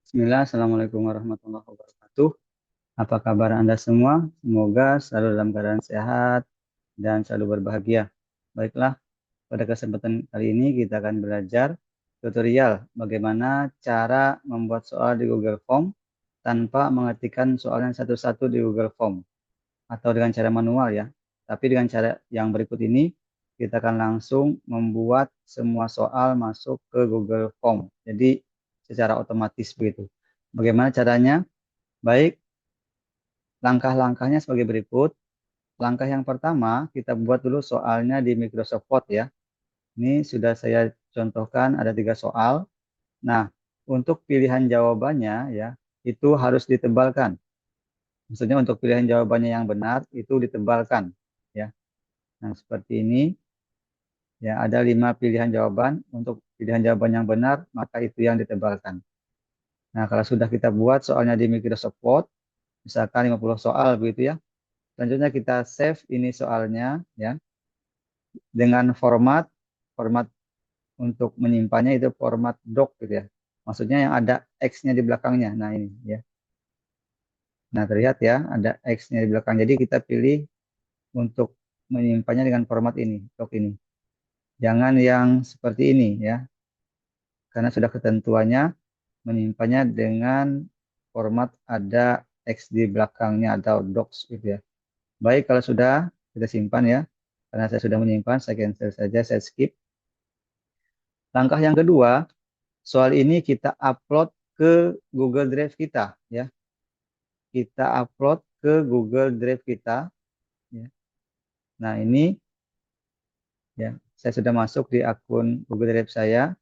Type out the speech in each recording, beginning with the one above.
Bismillah, Assalamualaikum warahmatullahi wabarakatuh. Apa kabar Anda semua? Semoga selalu dalam keadaan sehat dan selalu berbahagia. Baiklah, pada kesempatan kali ini kita akan belajar tutorial bagaimana cara membuat soal di Google Form tanpa mengetikkan soalnya satu-satu di Google Form atau dengan cara manual ya. Tapi dengan cara yang berikut ini kita akan langsung membuat semua soal masuk ke Google Form. Jadi secara otomatis begitu. Bagaimana caranya? Baik, langkah-langkahnya sebagai berikut. Langkah yang pertama, kita buat dulu soalnya di Microsoft Word ya. Ini sudah saya contohkan ada 3 soal. Nah, untuk pilihan jawabannya ya, itu harus ditebalkan. Maksudnya untuk pilihan jawabannya yang benar itu ditebalkan ya. Nah, seperti ini ya, ada 5 pilihan jawaban. Untuk pilihan jawaban yang benar, maka itu yang ditebalkan. Nah, kalau sudah kita buat soalnya di Microsoft Word, misalkan 50 soal begitu ya. Selanjutnya kita save ini soalnya ya dengan format format untuk menyimpannya itu format doc gitu ya. Maksudnya yang ada X-nya di belakangnya. Nah, ini ya. Nah, terlihat ya ada X-nya di belakang. Jadi kita pilih untuk menyimpannya dengan format ini, doc ini. Jangan yang seperti ini ya. Karena sudah ketentuannya menyimpannya dengan format ada X di belakangnya atau docs gitu ya. Baik, kalau sudah kita simpan ya. Karena saya sudah menyimpan, saya cancel saja, saya skip. Langkah yang kedua, soal ini kita upload ke Google Drive kita ya. Kita upload ke Google Drive kita ya. Nah, ini ya, saya sudah masuk di akun Google Drive saya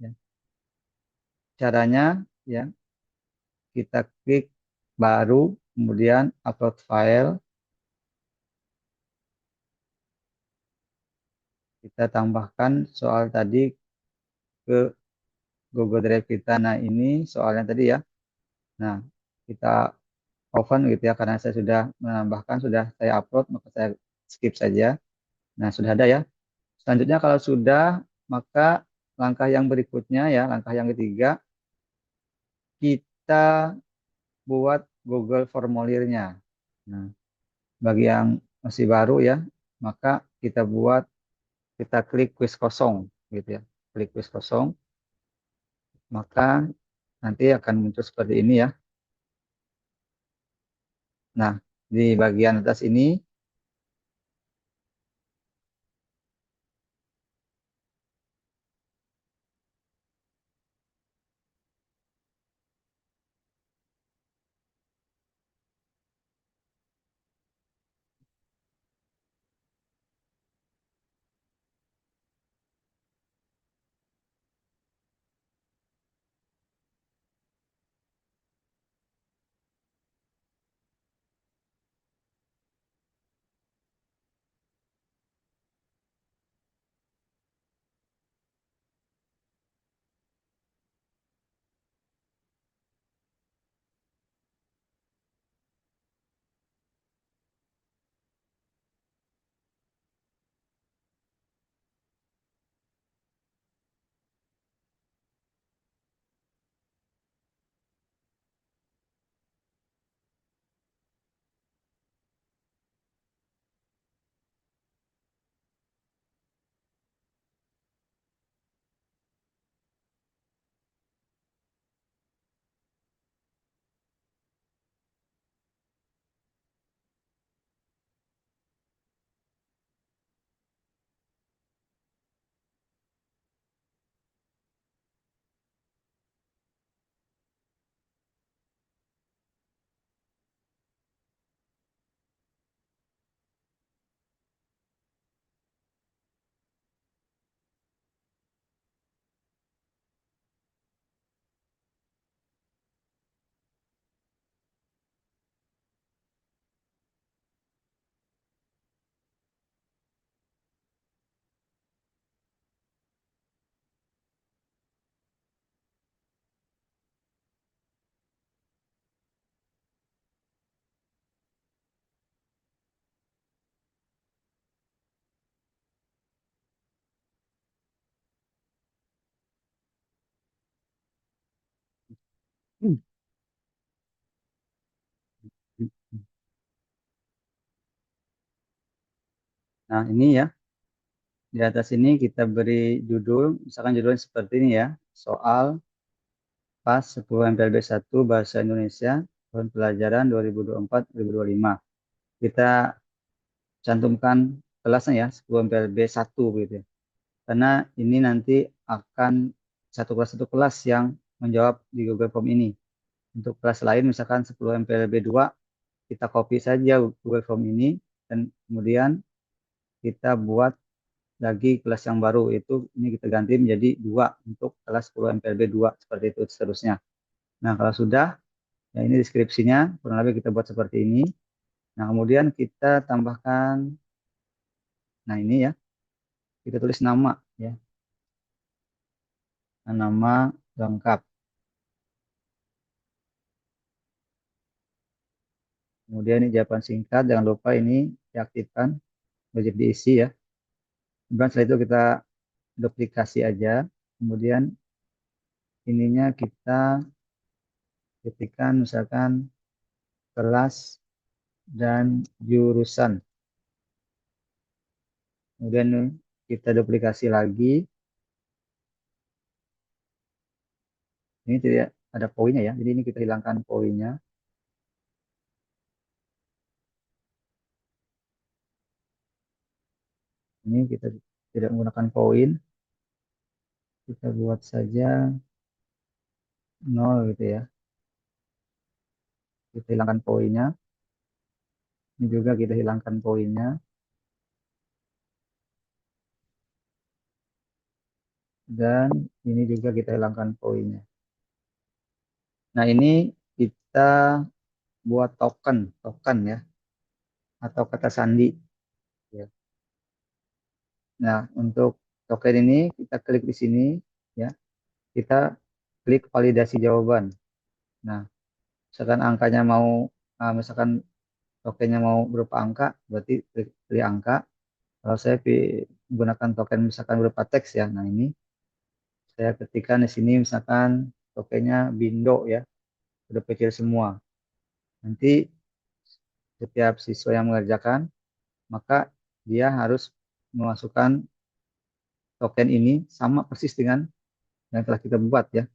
ya. Caranya ya, kita klik baru, kemudian upload file, kita tambahkan soal tadi ke Google Drive kita. Nah, ini soalnya tadi ya. Nah, kita open gitu ya, karena saya sudah menambahkan, sudah saya upload, maka saya skip saja. Nah, sudah ada ya. Selanjutnya kalau sudah, maka langkah yang berikutnya ya, langkah yang ketiga, kita buat Google formulirnya. Nah, bagi yang masih baru ya, maka kita klik quiz kosong gitu ya. Klik quiz kosong, maka nanti akan muncul seperti ini ya. Nah, di bagian atas ini Nah, ini ya, di atas ini kita beri judul, misalkan judulnya seperti ini ya, soal PAS 10 MPLB 1 Bahasa Indonesia tahun pelajaran 2024-2025. Kita cantumkan kelasnya ya, 10 MPLB 1 gitu ya. Karena ini nanti akan satu kelas yang menjawab di Google Form ini. Untuk kelas lain misalkan 10 MPLB 2, kita copy saja Google Form ini dan kemudian kita buat lagi kelas yang baru, itu ini kita ganti menjadi 2 untuk kelas 10 MPLB 2 seperti itu seterusnya. Nah, kalau sudah, ya ini deskripsinya kurang lebih kita buat seperti ini. Nah, kemudian kita tambahkan, nah ini ya, kita tulis nama ya, nama lengkap. Kemudian ini jawaban singkat, jangan lupa ini diaktifkan, wajib diisi ya. Kemudian setelah itu kita duplikasi aja. Kemudian ininya kita ketikkan misalkan kelas dan jurusan. Kemudian kita duplikasi lagi. Ini tidak ada poinnya ya. Jadi ini kita hilangkan poinnya. Ini kita tidak menggunakan poin. Kita buat saja 0 gitu ya. Kita hilangkan poinnya. Ini juga kita hilangkan poinnya. Dan ini juga kita hilangkan poinnya. Nah, ini kita buat token ya, atau kata sandi. Ya. Nah, untuk token ini kita klik di sini ya, kita klik validasi jawaban. Nah, misalkan angkanya mau, misalkan tokennya mau berupa angka, berarti klik pilih angka. Kalau saya menggunakan token misalkan berupa teks ya, nah ini saya ketikkan di sini misalkan tokennya Bindo ya, udah kecil semua. Nanti setiap siswa yang mengerjakan, maka dia harus memasukkan token ini sama persis dengan yang telah kita buat ya,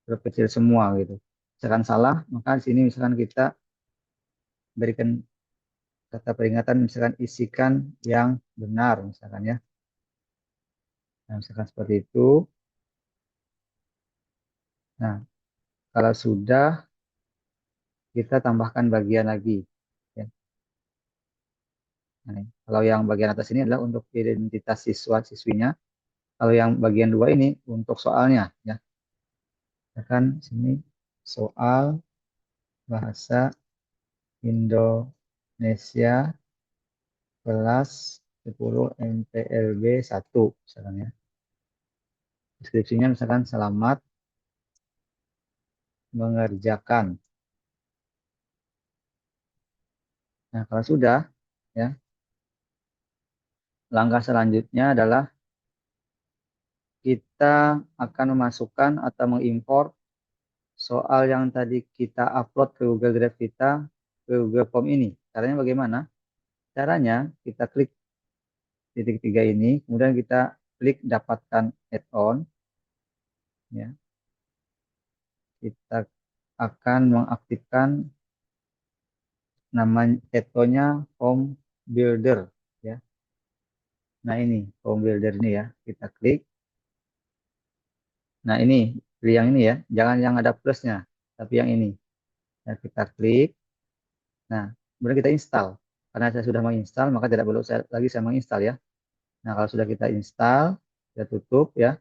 huruf kecil semua gitu. Misalkan salah, maka di sini misalkan kita berikan kata peringatan, misalkan isikan yang benar misalkan ya. Nah, misalkan seperti itu. Nah, kalau sudah, kita tambahkan bagian lagi ya. Nah, kalau yang bagian atas ini adalah untuk identitas siswa siswinya. Kalau yang bagian 2 ini untuk soalnya ya. Misalkan sini soal bahasa Indonesia kelas 10 MPLB 1 misalkan ya. Deskripsinya misalkan selamat mengerjakan. Nah, kalau sudah ya, langkah selanjutnya adalah kita akan memasukkan atau mengimpor soal yang tadi kita upload ke Google Drive kita ke Google Form ini. Caranya bagaimana? Caranya kita klik titik 3 ini, kemudian kita klik dapatkan add-on ya. Kita akan mengaktifkan namanya add-onnya Home Builder ya. Nah, ini Home Builder ini ya, kita klik. Nah, ini pilih yang ini ya, jangan yang ada plusnya, tapi yang ini. Nah, kita klik. Nah, kemudian kita install. Karena saya sudah menginstal, maka tidak perlu lagi saya menginstal ya. Nah, kalau sudah kita install, kita tutup ya.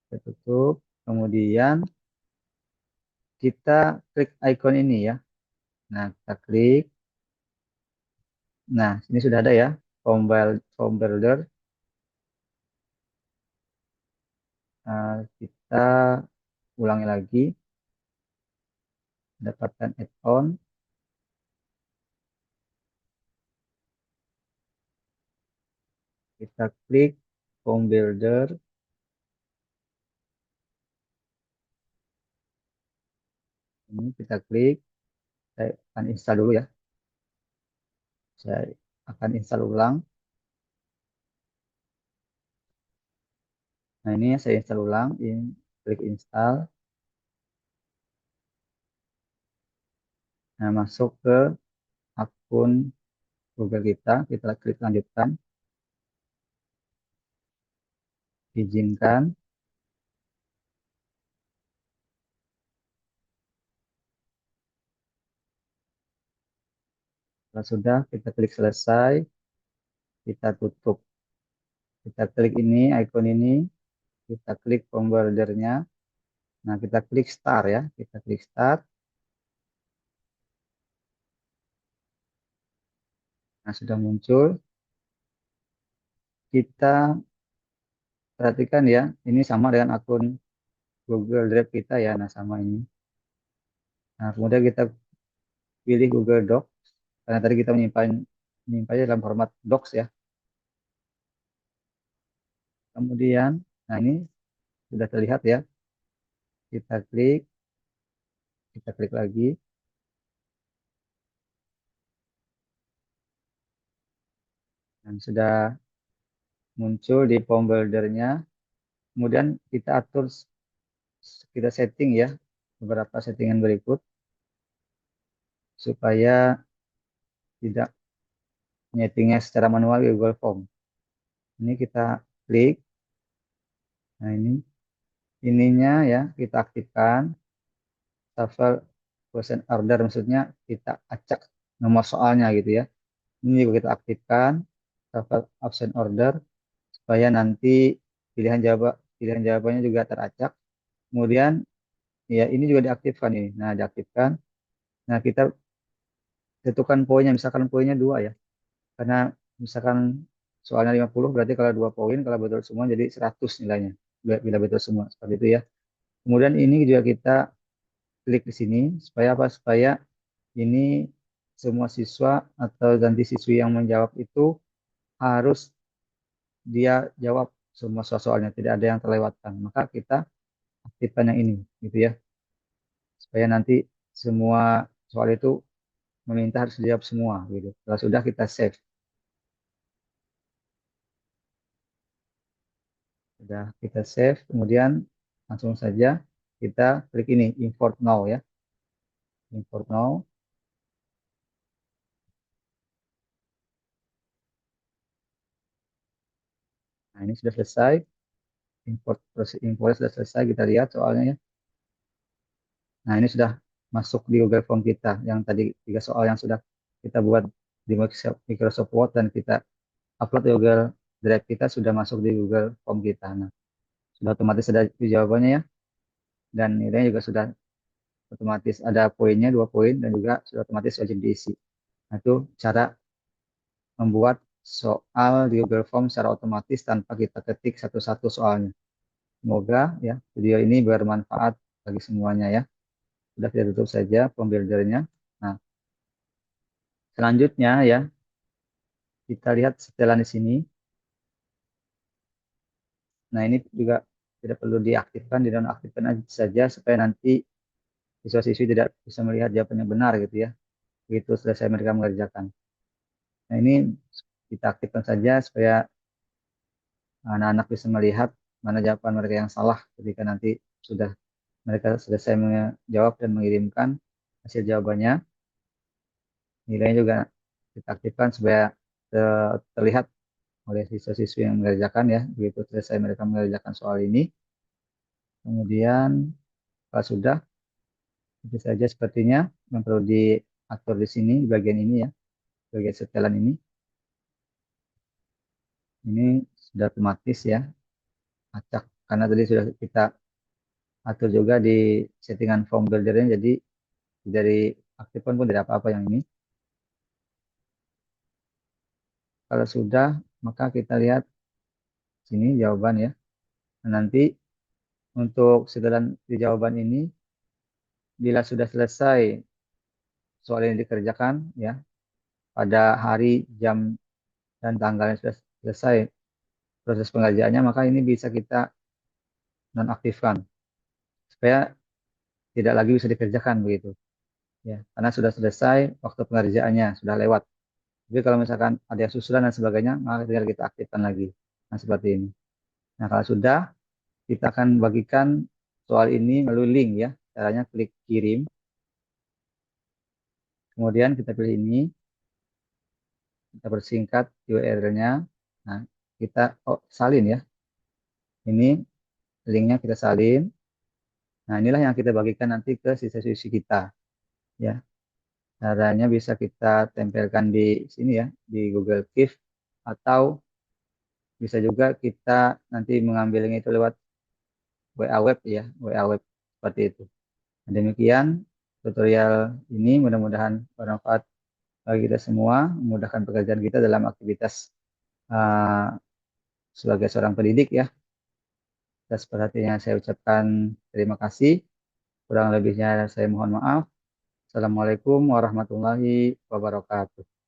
Kita tutup. Kemudian kita klik icon ini ya. Nah, kita klik. Nah, ini sudah ada ya, Home Builder. Kita ulangi lagi, dapatkan add-on. Kita klik Home Builder. Ini kita klik. Saya akan install dulu ya. Saya akan install ulang. Nah, ini saya install ulang, klik install. Nah, masuk ke akun Google kita klik lanjutkan, izinkan. Kalau sudah, kita klik selesai, kita tutup. Kita klik ini, icon ini, kita klik forwardernya. Nah, kita klik start ya, kita klik start. Nah, sudah muncul. Kita perhatikan ya, ini sama dengan akun Google Drive kita ya, nah sama ini. Nah, kemudian kita pilih Google Docs, karena tadi kita menyimpannya dalam format Docs ya. Kemudian, nah ini sudah terlihat ya, kita klik lagi, dan sudah muncul di form builder-nya. Kemudian kita atur, kita setting ya, beberapa settingan berikut, supaya tidak nyetingnya secara manual di Google Form. Ini kita klik, nah ininya ya, kita aktifkan, shuffle question order, maksudnya kita acak nomor soalnya gitu ya. Ini juga kita aktifkan, shuffle option order, supaya nanti pilihan jawabannya juga teracak. Kemudian ya ini juga diaktifkan ini. Nah, diaktifkan. Nah, kita tentukan poinnya, misalkan poinnya 2 ya. Karena misalkan soalnya 50, berarti kalau 2 poin, kalau betul semua jadi 100 nilainya. Bila betul semua, seperti itu ya. Kemudian ini juga kita klik di sini, supaya apa? Supaya ini semua siswa atau ganti siswi yang menjawab itu harus dia jawab semua soal-soalnya, tidak ada yang terlewatkan. Maka kita aktifkan yang ini, gitu ya. Supaya nanti semua soal itu meminta harus dijawab semua, gitu. Kalau sudah kita save. Sudah kita save, kemudian langsung saja kita klik ini, import now ya. Import now. Nah, ini sudah selesai. Proses import sudah selesai, kita lihat soalnya ya. Nah, ini sudah masuk di Google Form kita, yang tadi 3 soal yang sudah kita buat di Microsoft Word dan kita upload di Google Drive kita, sudah masuk di Google Form kita. Nah, sudah otomatis ada jawabannya ya, dan nilainya juga sudah otomatis ada poinnya 2 poin, dan juga sudah otomatis wajib diisi. Nah, itu cara membuat soal di Google Form secara otomatis tanpa kita ketik satu-satu soalnya. Semoga ya video ini bermanfaat bagi semuanya ya. Sudah, kita tutup saja form builder-nya. Nah, selanjutnya ya, kita lihat setelan di sini. Nah, ini juga tidak perlu diaktifkan, dinonaktifkan aja saja supaya nanti siswa-siswi tidak bisa melihat jawabannya benar gitu ya. Begitu selesai mereka mengerjakan. Nah, ini kita aktifkan saja supaya anak-anak bisa melihat mana jawaban mereka yang salah ketika nanti sudah mereka selesai menjawab dan mengirimkan hasil jawabannya. Nilainya juga kita aktifkan supaya terlihat oleh siswa-siswi yang mengerjakan ya. Begitu selesai mereka mengerjakan soal ini. Kemudian kalau sudah, itu saja sepertinya yang perlu diatur di sini, di bagian ini ya, bagian setelan ini. Ini sudah otomatis ya, acak. Karena tadi sudah kita atur juga di settingan form builder-nya, jadi dari aktifkan pun tidak apa-apa yang ini. Kalau sudah, maka kita lihat sini jawaban ya. Nah, nanti untuk setelan di jawaban ini, bila sudah selesai soal yang dikerjakan ya, pada hari, jam, dan tanggal yang sudah selesai proses pengerjaannya, maka ini bisa kita nonaktifkan supaya tidak lagi bisa dikerjakan begitu ya, karena sudah selesai waktu pengerjaannya, sudah lewat. Jadi kalau misalkan ada yang susulan dan sebagainya, maka tinggal kita aktifkan lagi. Nah, seperti ini. Nah, kalau sudah, kita akan bagikan soal ini melalui link ya. Caranya klik kirim. Kemudian kita pilih ini. Kita persingkat URL-nya. Nah, kita salin ya. Ini linknya kita salin. Nah, inilah yang kita bagikan nanti ke siswa-siswi kita ya. Caranya bisa kita tempelkan di sini ya, di Google Keep, atau bisa juga kita nanti mengambilnya itu lewat WA web ya, WA web seperti itu. Demikian tutorial ini mudah-mudahan bermanfaat bagi kita semua, memudahkan pekerjaan kita dalam aktivitas uh, sebagai seorang pendidik ya. Atas perhatiannya saya ucapkan terima kasih. Kurang lebihnya saya mohon maaf. Assalamualaikum warahmatullahi wabarakatuh.